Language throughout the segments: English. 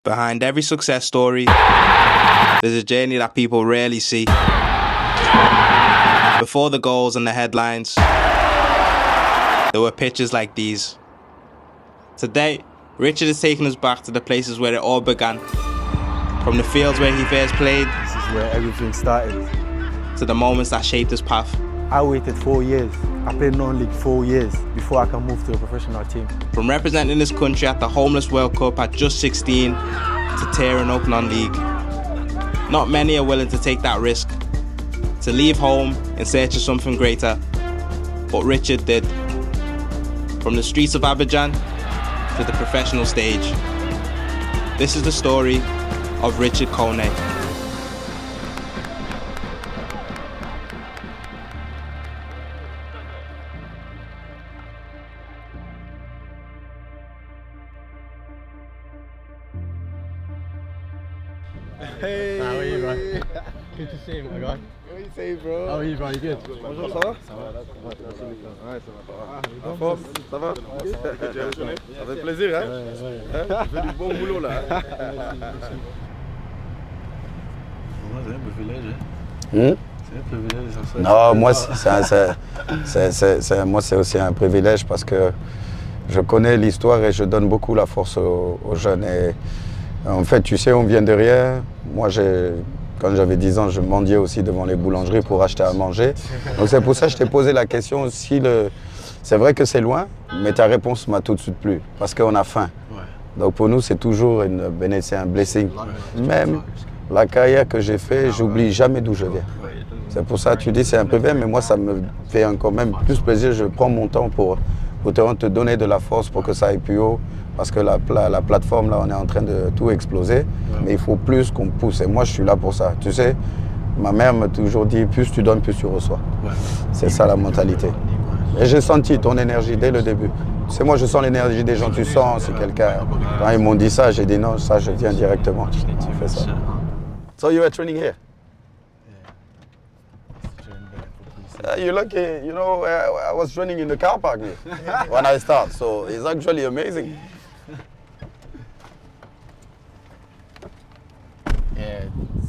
Behind every success story, there's a journey that people rarely see. Before the goals and the headlines, there were pictures like these. Today, Richard is taking us back to the places where it all began. From the fields where he first played, this is where everything started, to the moments that shaped his path. I waited 4 years. I played non-league 4 years before I can move to a professional team. From representing his country at the Homeless World Cup at just 16 to tearing up non-league. Not many are willing to take that risk, to leave home in search of something greater. But Richard did. From the streets of Abidjan to the professional stage. This is the story of Richard Koné. Hey! How are you, bro? Good to see you, my guy. What you say, bro? How are you, bro? You good? Bonjour, ça va? Ça va. Ouais, ça va. En forme? Ça va? Ça fait plaisir, hein? Tu fais du bon boulot, là. C'est un privilège, hein? C'est un privilège, ça. Non, moi, c'est aussi un privilège parce que je connais l'histoire et je donne beaucoup la force aux jeunes. Et en fait, tu sais, on vient de rien. Moi, quand j'avais 10 ans, je mendiais aussi devant les boulangeries pour acheter à manger. Donc c'est pour ça que je t'ai posé la question. C'est vrai que c'est loin, mais ta réponse m'a tout de suite plu. Parce qu'on a faim. Ouais. Donc pour nous, c'est toujours c'est un blessing. Même la carrière que j'ai faite, j'oublie jamais d'où je viens. C'est pour ça que tu dis c'est un peu vain, mais moi, ça me fait encore même plus plaisir. Je prends mon temps pour te donner de la force pour que ça aille plus haut. Parce que la plateforme, là, on est en train de tout exploser. Mais il faut plus qu'on pousse. Et moi, je suis là pour ça. Tu sais, ma mère m'a toujours dit, plus tu donnes, plus tu reçois. C'est ça la mentalité. Et j'ai senti ton énergie dès le début. C'est moi, je sens l'énergie des gens. Tu sens, c'est quelqu'un. Quand ils m'ont dit ça, j'ai dit non, ça, je viens directement. Tu fais ça. So you were training here? You're lucky. You know, I was training in the car park here when I start. So it's actually amazing. Yeah,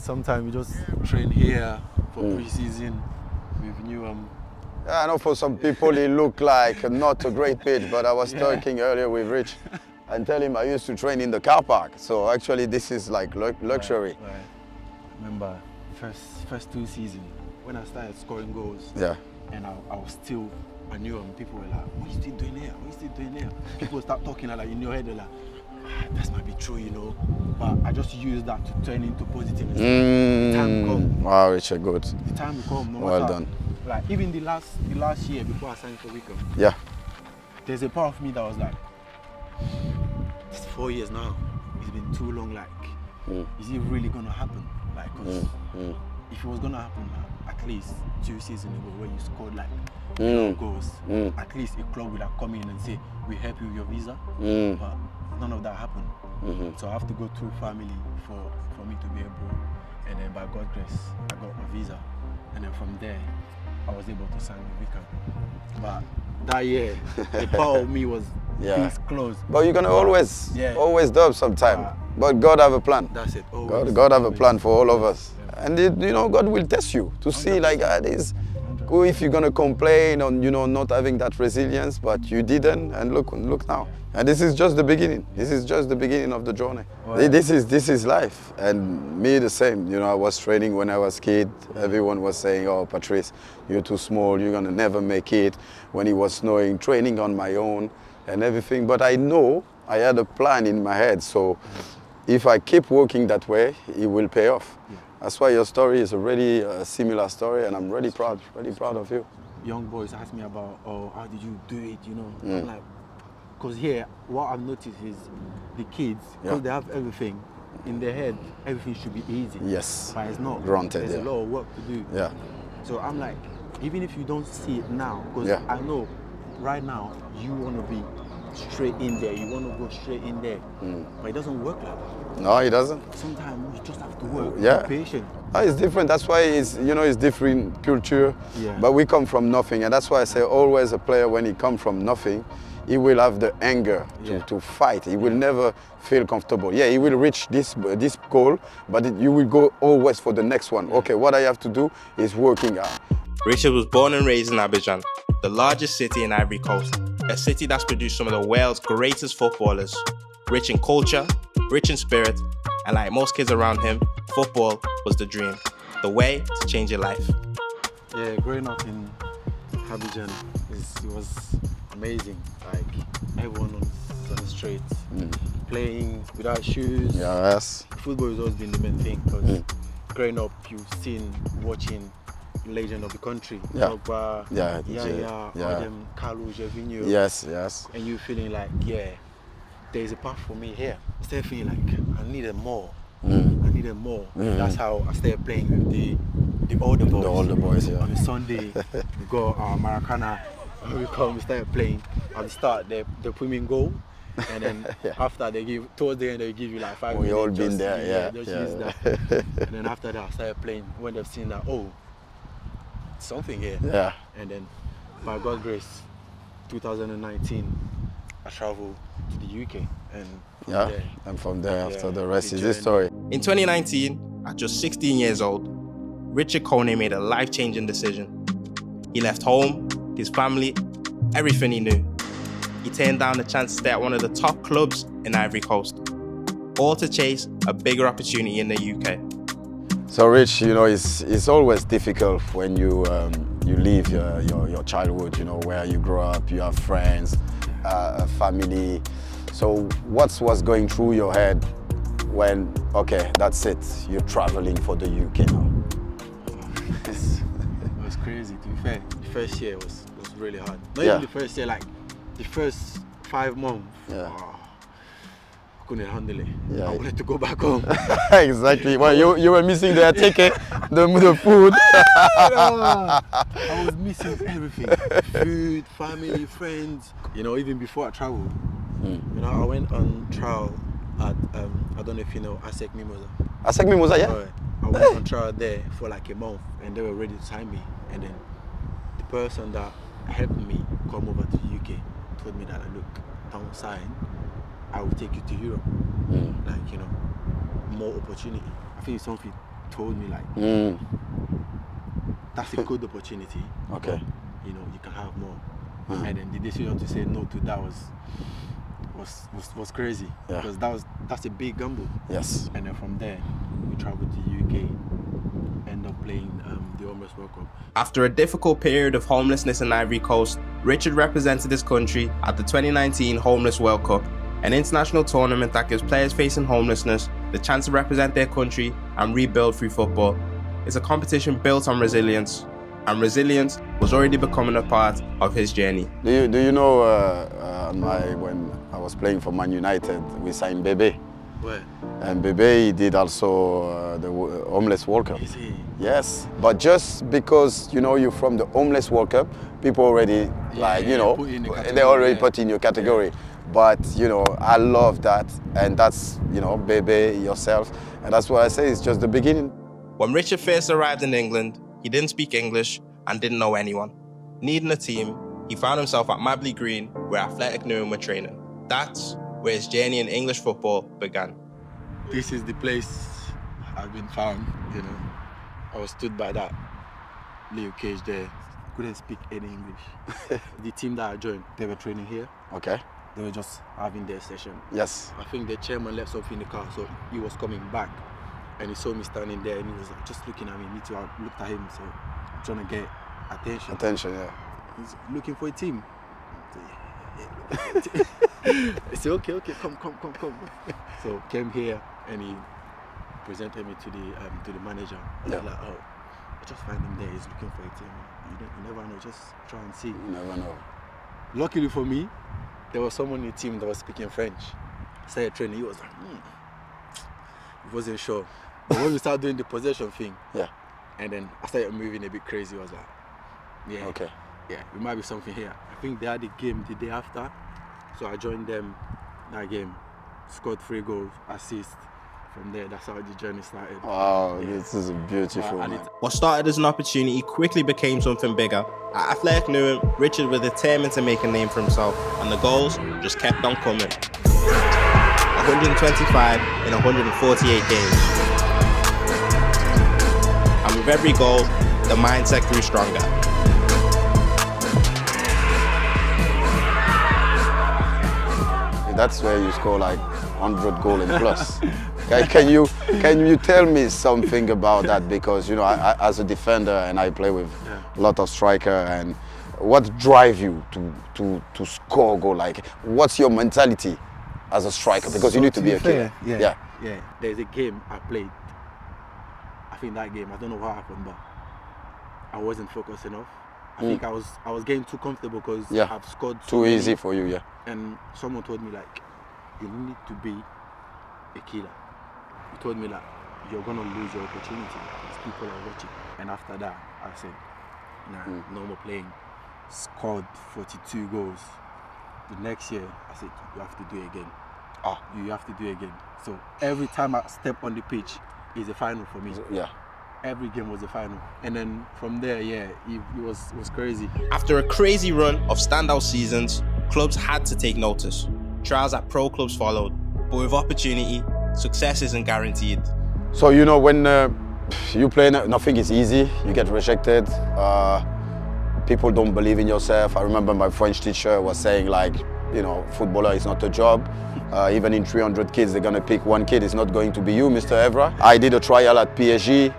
sometimes we just train here for pre-season with Newham. I know for some people it looked like not a great pitch, but I was talking earlier with Rich and tell him I used to train in the car park. So actually this is like luxury. Right. Remember, first 2 seasons, when I started scoring goals, and I was still, I knew him, people were like, what are you still doing here? What are you still doing here? People start talking like in your head, they're like, that might be true, you know. But I just used that to turn into positive. The time will come. Wow, Richard, good. The time will come. No well matter, done. Like even the last year before I signed for Wycombe. Yeah. There's a part of me that was like, it's 4 years now. It's been too long. Like, is it really gonna happen? Like, cause if it was gonna happen, at least 2 seasons ago, when you scored like goals, at least a club would have come in and say, we help you with your visa. But none of that happened. So I have to go through family for me to be able, and then by God's grace, I got my visa. And then from there, I was able to sign with Wycombe. But that year, the part of me was this close. But you're gonna always dub sometime. But God have a plan. That's it. God have a plan for all of us. And you know, God will test you to see like this. If you're gonna complain on not having that resilience, but you didn't, and look now. And this is just the beginning. This is just the beginning of the journey. Wow. This is life. And me the same. You know, I was training when I was a kid. Everyone was saying, "Oh, Patrice, you're too small. You're gonna never make it." When it was snowing, training on my own and everything. But I know I had a plan in my head. So if I keep working that way, it will pay off. Yeah. That's why your story is already a similar story, and I'm really proud of you. Young boys ask me about, how did you do it, you know? I'm like, because here, what I've noticed is the kids, because they have everything in their head, everything should be easy. Yes. But it's not. Granted, There's a lot of work to do. Yeah. So I'm like, even if you don't see it now, because I know right now you want to be straight in there, you want to go straight in there, but it doesn't work like that. No, it doesn't. Sometimes you just have to work, be patient. It's different. That's why it's different culture. Yeah. But we come from nothing, and that's why I say always a player when he comes from nothing, he will have the anger to fight. He will never feel comfortable. Yeah, he will reach this goal, but you will go always for the next one. Okay, what I have to do is working out. Richard was born and raised in Abidjan, the largest city in Ivory Coast, a city that's produced some of the world's greatest footballers. Rich in culture, rich in spirit, and like most kids around him, football was the dream, the way to change your life. Yeah, growing up in Abidjan, it was amazing. Like everyone on the streets, playing without shoes. Yes. Football has always been the main thing because growing up, you've seen, watching legend of the country, Pogba, Adam, Carlos, Gervinho. Yes, yes. And you feeling like, yeah, there's a path for me here. I started feeling like I needed more. I needed more. That's how I started playing with the older boys. The older boys, yeah. On a Sunday, we go Maracana, we started playing. At the start, they put me in goal. And then after towards the end, they give you like 5 minutes. We all been there, Just use that. And then after that, I started playing when they've seen that, oh, something here. Yeah. And then, by God's grace, 2019, I traveled to the UK. And from there, after the rest is history. In 2019, at just 16 years old, Richard Koné made a life-changing decision. He left home, his family, everything he knew. He turned down the chance to stay at one of the top clubs in Ivory Coast, all to chase a bigger opportunity in the UK. So Rich, you know, it's always difficult when you leave your childhood, you know, where you grow up, you have friends, a family. So what was going through your head when, okay, that's it, you're traveling for the UK now? It was crazy, to be fair. The first year was really hard. Not even the first year, like the first 5 months. I couldn't handle it. I wanted to go back home. Exactly. Well, you were missing the ticket, the food. I was missing everything. Food, family, friends. You know, even before I traveled, you know, I went on trial at, I don't know if you know, Athletic Newham. Athletic Newham, yeah? I went on trial there for like a month and they were ready to sign me. And then the person that helped me come over to the UK told me that, look, don't sign, I will take you to Europe. Like, you know, more opportunity. I think something told me like, that's a good opportunity. Okay. But, you know, you can have more. And then the decision to say no to that was crazy. Because that's a big gamble. Yes. And then from there, we traveled to the UK, end up playing the Homeless World Cup. After a difficult period of homelessness in Ivory Coast, Richard represented his country at the 2019 Homeless World Cup, an international tournament that gives players facing homelessness the chance to represent their country and rebuild through football. It's a competition built on resilience, and resilience was already becoming a part of his journey. Do you know when I was playing for Man United, we signed Bebe. Where? And Bebe, he did also the Homeless World Cup. Is he? Yes, but just because, you know, you're from the Homeless World Cup, people already, like, you know, they already put in your category. But, you know, I love that, and that's, you know, Bebe, yourself, and that's why I say it's just the beginning. When Richard first arrived in England, he didn't speak English and didn't know anyone. Needing a team, he found himself at Mabley Green, where Athletic Newham were training. That's where his journey in English football began. This is the place I've been found, you know. I was stood by that little cage there. Couldn't speak any English. The team that I joined, they were training here. Okay. They were just having their session. Yes. I think the chairman left something in the car, so he was coming back. And he saw me standing there and he was like, just looking at me. Me too, I looked at him, so I'm trying to get attention. Attention, yeah. He's looking for a team. I said, okay, come. So came here and he presented me to the manager. And I was like, oh, I just find him there. He's looking for a team. You never know. Just try and see. You never know. Luckily for me, there was someone in the team that was speaking French. Started training. He was like, he wasn't sure. But when we started doing the possession thing, and then I started moving a bit crazy. I was like, yeah, okay, yeah, it might be something here. I think they had a game the day after, so I joined them that game. Scored 3 goals, assist, from there, that's how the journey started. Oh, this is beautiful, man. What started as an opportunity quickly became something bigger. At Athletic Newham, Richard was determined to make a name for himself, and the goals just kept on coming. 125 in 148 games. And with every goal, the mindset grew stronger. That's where you score like 100 goals and plus. Can you tell me something about that? Because you know, as a defender, and I play with a lot of striker, and what drives you to score a goal? Like, what's your mentality as a striker? Because you need to be a killer. Yeah. There's a game I played. I think that game, I don't know what happened, but I wasn't focused enough. I think I was getting too comfortable because I've scored too easy for you, And someone told me like, you need to be a killer. He told me like, you're gonna lose your opportunity because people are watching. And after that, I said, nah, no more playing. Scored 42 goals. The next year, I said, you have to do it again. You have to do it again. So every time I step on the pitch, is a final for me. Yeah. Every game was a final. And then from there, it was crazy. After a crazy run of standout seasons, clubs had to take notice. Trials at pro clubs followed, but with opportunity, success isn't guaranteed. So you know, when you play, nothing is easy. You get rejected. People don't believe in yourself. I remember my French teacher was saying like, you know, footballer is not a job. Even in 300 kids, they're gonna pick one kid. It's not going to be you, Mr. Evra. I did a trial at PSG.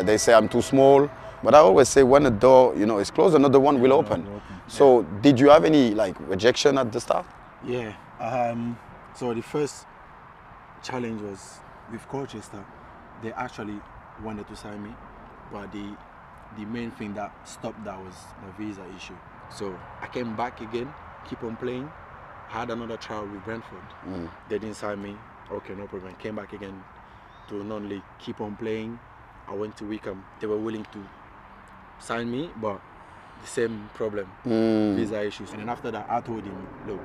They say I'm too small, but I always say when a door, you know, is closed, another one will open. So did you have any like rejection at the start? Yeah. So the first challenge was with Colchester. They actually wanted to sign me, but the main thing that stopped that was my visa issue. So I came back again, keep on playing. Had another trial with Brentford. They didn't sign me. Okay, no problem. Came back again to non-league, keep on playing. I went to Wycombe. They were willing to sign me, but the same problem, visa issues. And then after that, I told him, look,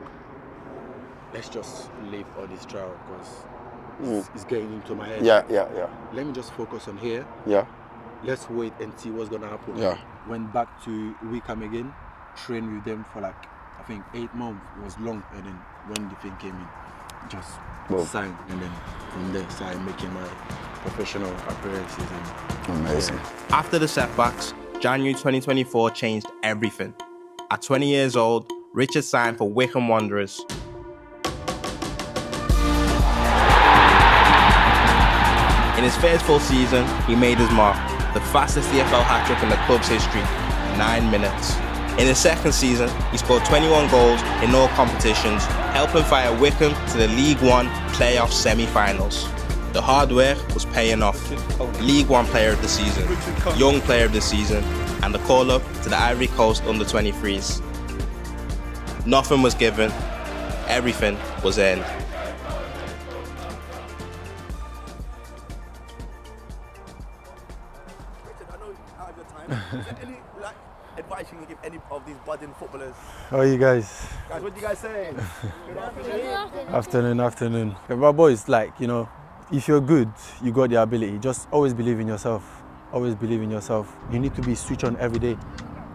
let's just leave all this trial because it's getting into my head. Yeah. Let me just focus on here. Yeah. Let's wait and see what's gonna happen. Yeah. Went back to Wycombe again, trained with them for like, I think 8 months. It was long, and then when the thing came in, just signed, and then from there started making my professional appearances. Amazing. After the setbacks, January 2024 changed everything. At 20 years old, Richard signed for Wycombe Wanderers. In his first full season, he made his mark, the fastest EFL hat-trick in the club's history, 9 minutes. In his second season, he scored 21 goals in all competitions, helping fire Wycombe to the League One playoff semi-finals. The hard work was paying off. League One Player of the Season, Young Player of the Season, and the call-up to the Ivory Coast under-23s. Nothing was given, everything was earned. Richard, I know out of your time. Is there any advice you can give any of these budding footballers? How are you guys? Guys, what do you guys say? Good afternoon. Afternoon. My boys, you know, if you're good, you got the ability. Just always believe in yourself. Always believe in yourself. You need to be switch on every day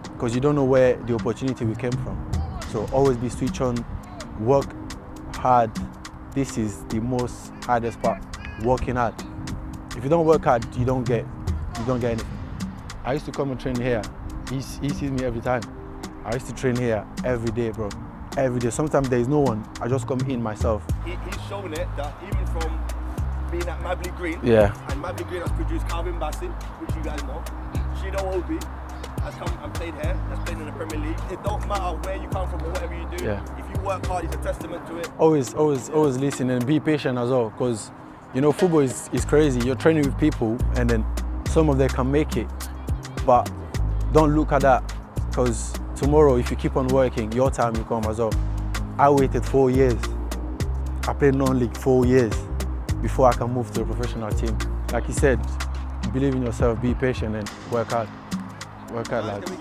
because you don't know where the opportunity will come from. So always be switch on, work hard. This is the most hardest part, working hard. If you don't work hard, you don't get anything. I used to come and train here. He sees me every time. I used to train here every day, bro. Every day. Sometimes there is no one. I just come in myself. He's shown it that even from being at Mabley Green, and Mabley Green has produced Calvin Bassett, which you guys know. Shido Obi has come and played here, has played in the Premier League. It don't matter where you come from or whatever you do. Yeah. If you work hard, it's a testament to it. Always listen and be patient as well, because you know football is crazy. You're training with people, and then some of them can make it, but don't look at that, because tomorrow if you keep on working, your time will come as well. I waited 4 years. I played non-league 4 years before I can move to a professional team. Like he said, believe in yourself, be patient and work hard. Work hard, lads.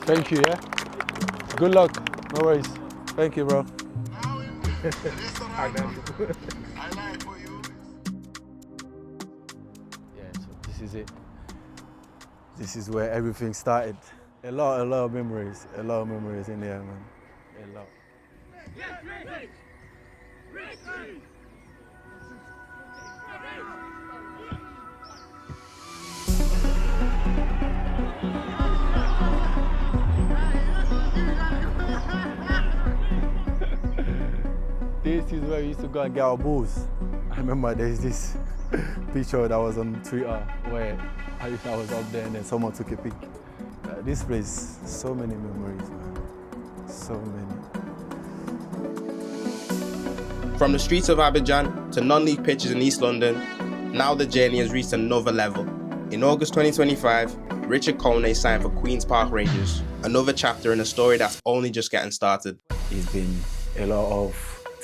Thank you, yeah? Good luck. No worries. Thank you, bro. Yeah, so this is it. This is where everything started. A lot of memories in there, man. A lot. This is where we used to go and get our balls. I remember there's this picture that was on Twitter where I was up there and then someone took a pic. This place, so many memories, man. So many. From the streets of Abidjan to non-league pitches in East London, now the journey has reached another level. In August 2025, Richard Koné signed for Queen's Park Rangers, another chapter in a story that's only just getting started. It's been a lot of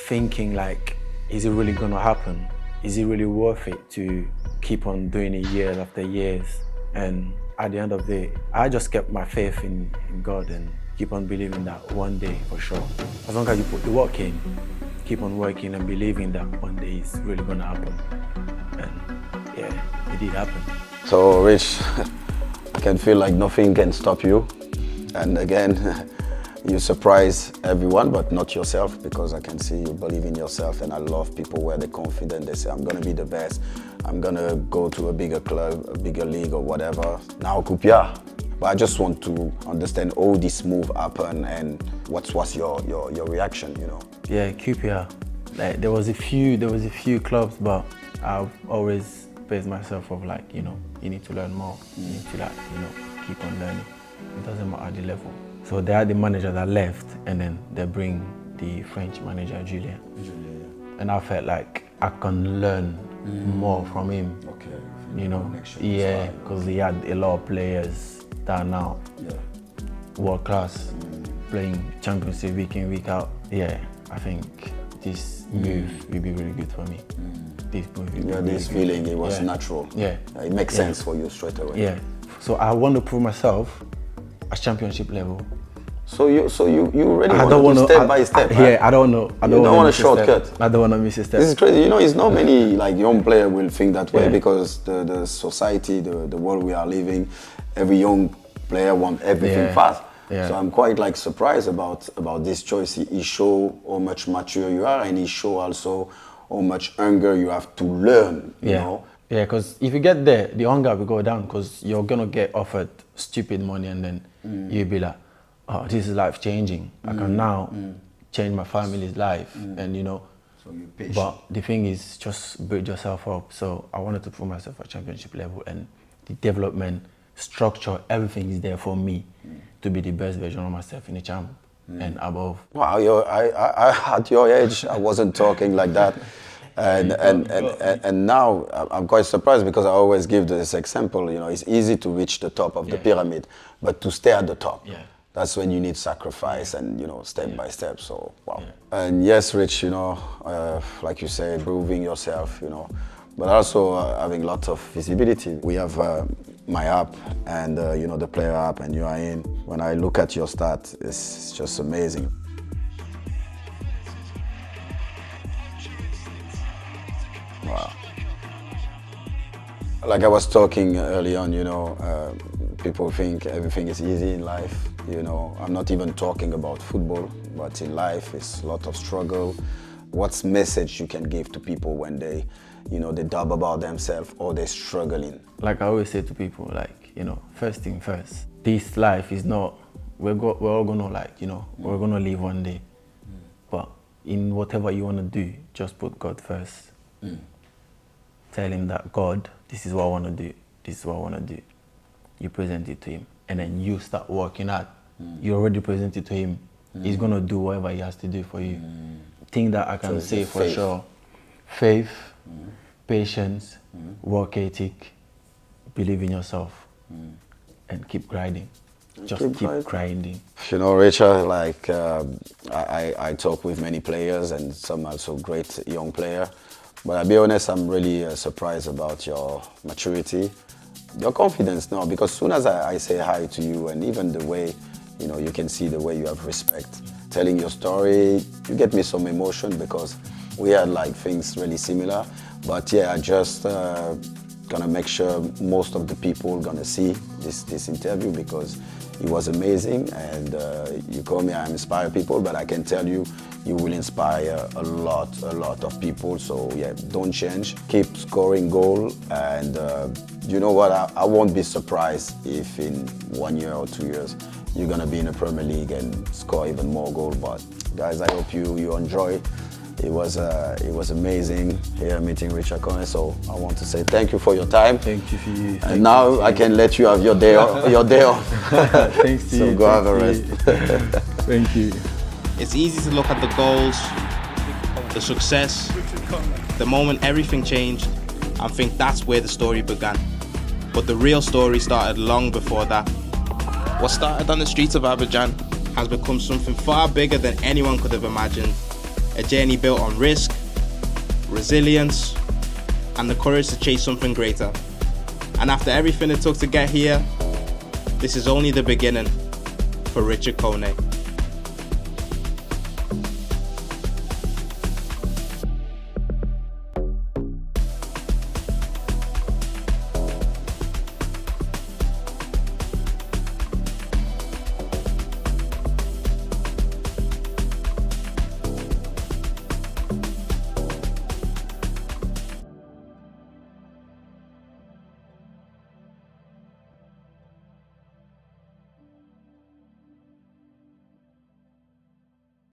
thinking like, is it really gonna happen? Is it really worth it to keep on doing it years after years? And at the end of the day, I just kept my faith in God and keep on believing that one day for sure. As long as you put the work in, keep on working and believing that one day it's really gonna happen. And yeah, it did happen. So Rich, I can feel like nothing can stop you. And again, you surprise everyone, but not yourself, because I can see you believe in yourself, and I love people where they're confident, they say, I'm gonna be the best, I'm gonna go to a bigger club, a bigger league or whatever. Now Kupia. But I just want to understand how this move happened and what was your reaction, you know? Yeah, QPR. Like there was a few clubs, but I've always based myself off like, you know, you need to learn more. You need to like, you know, keep on learning. It doesn't matter the level. So they had the manager that left, and then they bring the French manager, Julien. And I felt like I can learn more from him. Okay. You know, yeah, because he had a lot of players that are now world class, playing Champions League week in, week out. Yeah, I think this move will be really good for me. This move will be really this feeling, it was natural. Yeah. It makes sense for you straight away. Yeah. So I want to prove myself at championship level. So you really want to step by step, right? Yeah, I don't know. I don't want a shortcut. I don't want to miss a step. This is crazy. You know, it's not many like young player will think that way, because the society, the world we are living, every young player want everything fast. Yeah. So I'm quite like surprised about this choice. He show how much mature you are, and he show also how much hunger you have to learn. You know? Yeah, because if you get there, the hunger will go down, because you're gonna get offered stupid money, and then you'll be like, oh, this is life changing. I can now change my family's life, and you know. So you're patient. But the thing is, just build yourself up. So I wanted to prove myself at championship level, and the development, structure, everything is there for me to be the best version of myself in the champ and above. Wow, I at your age, I wasn't talking like that. And now I'm quite surprised, because I always give this example. You know, it's easy to reach the top of the pyramid, but to stay at the top, that's when you need sacrifice and, you know, step by step. So wow. And yes, Rich, you know, like you said, proving yourself, you know, but also having lots of visibility. We have my app and you know, the player app, and you are in. When I look at your stats, it's just amazing. Wow. Like I was talking early on, you know, people think everything is easy in life. You know, I'm not even talking about football, but in life it's a lot of struggle. What's message you can give to people when they, you know, they doubt about themselves or they're struggling? Like I always say to people, like, you know, first thing first, this life is not, we're all gonna, like, you know, we're gonna leave one day. But in whatever you wanna do, just put God first. Tell him that, God, this is what I wanna do, this is what I wanna do. You present it to him, and then you start working out. You already present it to him. He's gonna do whatever he has to do for you. Thing that I can say for sure: faith, patience, work ethic, believe in yourself, and keep grinding. Just keep grinding. You know, Richard, like I talk with many players, and some also great young player. But I'll be honest, I'm really surprised about your maturity, your confidence now, because as soon as I say hi to you, and even the way, you know, you can see the way you have respect. telling your story, you get me some emotion because we had like things really similar. But yeah, I just gonna make sure most of the people gonna see this interview because it was amazing. And you call me, I inspire people, but I can tell you, you will inspire a lot of people. So yeah, don't change. Keep scoring goal, and you know what? I won't be surprised if in 1 year or 2 years you're gonna be in the Premier League and score even more goals. But guys, I hope you enjoy. It was amazing here meeting Richard Koné. So I want to say thank you for your time. Thank you for you. And now I can let you have your day off. Your day off. Thanks to you. So go have a rest. Thank you. It's easy to look at the goals, the success, the moment everything changed, and think that's where the story began. But the real story started long before that. What started on the streets of Abidjan has become something far bigger than anyone could have imagined. A journey built on risk, resilience, and the courage to chase something greater. And after everything it took to get here, this is only the beginning for Richard Koné.